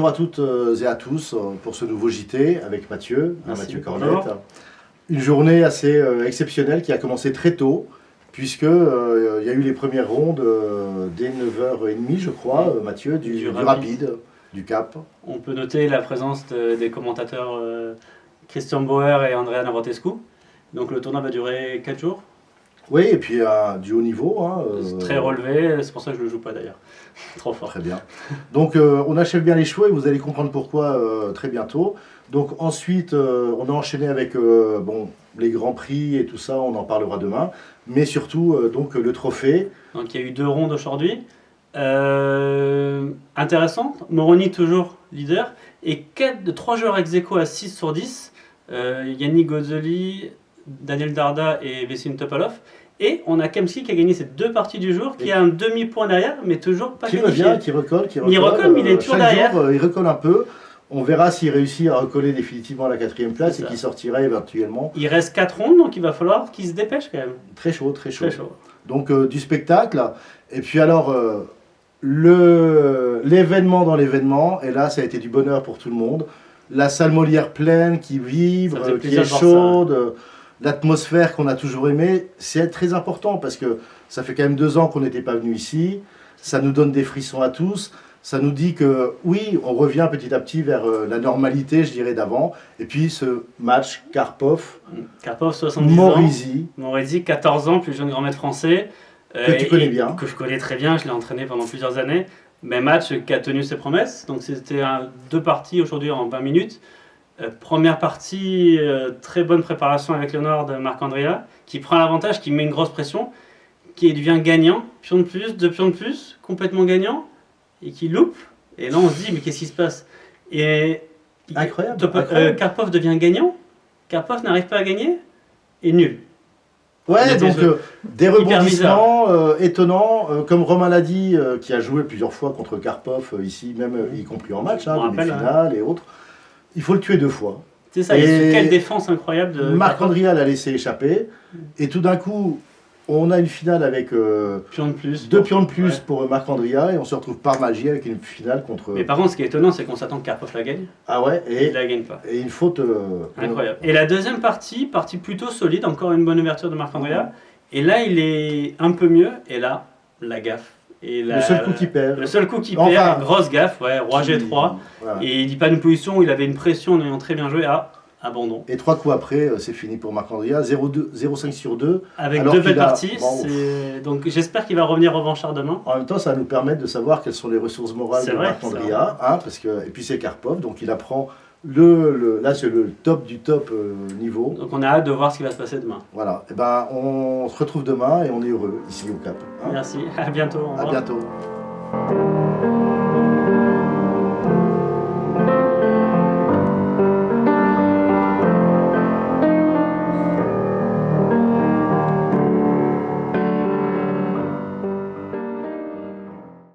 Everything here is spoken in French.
à toutes et à tous pour ce nouveau JT avec Mathieu, Mathieu Cornette. Une journée assez exceptionnelle qui a commencé très tôt, puisque il y a eu les premières rondes dès 9h30, je crois, Mathieu, du rapide, du Cap. On peut noter la présence des commentateurs Christian Bauer et Andrea Navratescu. Donc le tournoi va durer 4 jours. Oui, et puis du haut niveau. Très relevé, c'est pour ça que je ne le joue pas d'ailleurs. Trop fort. Très bien. Donc on achève bien les chevaux et vous allez comprendre pourquoi très bientôt. Donc ensuite, on a enchaîné avec les grands prix et tout ça, on en parlera demain. Mais surtout, donc le trophée. Donc il y a eu 2 rondes aujourd'hui. Intéressant, Moroni toujours leader. Et 3 joueurs ex-aequo à 6 sur 10. Yannick Gozzoli, Daniel Darda et Vessin Topalov. Et on a Kemski qui a gagné ces 2 parties du jour, qui a un demi-point derrière, mais toujours pas qualifié. Qui revient, qui recolle. Il recolle, mais il est toujours derrière. Jour, il recolle un peu. On verra s'il réussit à recoller définitivement à la 4e place et qu'il sortira éventuellement. Il reste 4 rondes, donc il va falloir qu'il se dépêche quand même. Très chaud, très chaud. Donc du spectacle. Et puis alors, l'événement dans l'événement, et là ça a été du bonheur pour tout le monde. La salle Molière pleine, qui vibre, qui est chaude. L'atmosphère qu'on a toujours aimée, c'est très important parce que ça fait quand même 2 ans qu'on n'était pas venu ici. Ça nous donne des frissons à tous. Ça nous dit que oui, on revient petit à petit vers la normalité, je dirais, d'avant. Et puis ce match Karpov, 70 Morisi. Morisi, 14 ans, plus jeune grand maître français. Que tu connais bien. Que je connais très bien, je l'ai entraîné pendant plusieurs années. Mais match qui a tenu ses promesses. Donc c'était 2 parties aujourd'hui en 20 minutes. Première partie, très bonne préparation avec le Nord de Marc-Andrea, qui prend l'avantage, qui met une grosse pression, qui devient gagnant, pion de plus, 2 pions de plus, complètement gagnant, et qui loupe. Et là on se dit, mais qu'est-ce qui se passe? Et incroyable. Karpov devient gagnant, Karpov n'arrive pas à gagner, et nul. Ouais, donc des rebondissements étonnants, comme Romain l'a dit, qui a joué plusieurs fois contre Karpov ici, même y compris en match, demi-finale et autres. Il faut le tuer 2 fois. C'est ça, et quelle défense incroyable de Marc-Andrea l'a laissé échapper. Et tout d'un coup, on a une finale avec 2 pions de plus pour Marc-Andrea. Et on se retrouve par magie avec une finale contre... Mais par contre, ce qui est étonnant, c'est qu'on s'attend que Karpov la gagne. Ah ouais, et il la gagne pas. Et une faute... incroyable. Et la deuxième partie plutôt solide, encore une bonne ouverture de Marc-Andrea. Et là, il est un peu mieux. Et là, la gaffe. Et le seul coup qui perd. Le seul coup qui perd, grosse gaffe, roi G3. Voilà. Et il dit pas une position où il avait une pression en ayant très bien joué, abandon. Et 3 coups après, c'est fini pour Marc-Andrea, 0,5 sur 2. Avec 2 belles parties, donc j'espère qu'il va revenir revanchard demain. En même temps, ça va nous permettre de savoir quelles sont les ressources morales de Marc-Andrea. Et puis c'est Karpov, donc il apprend là c'est le top du top niveau. Donc on a hâte de voir ce qui va se passer demain. Voilà, et on se retrouve demain et on est heureux ici au Cap. Merci, à bientôt. À bientôt.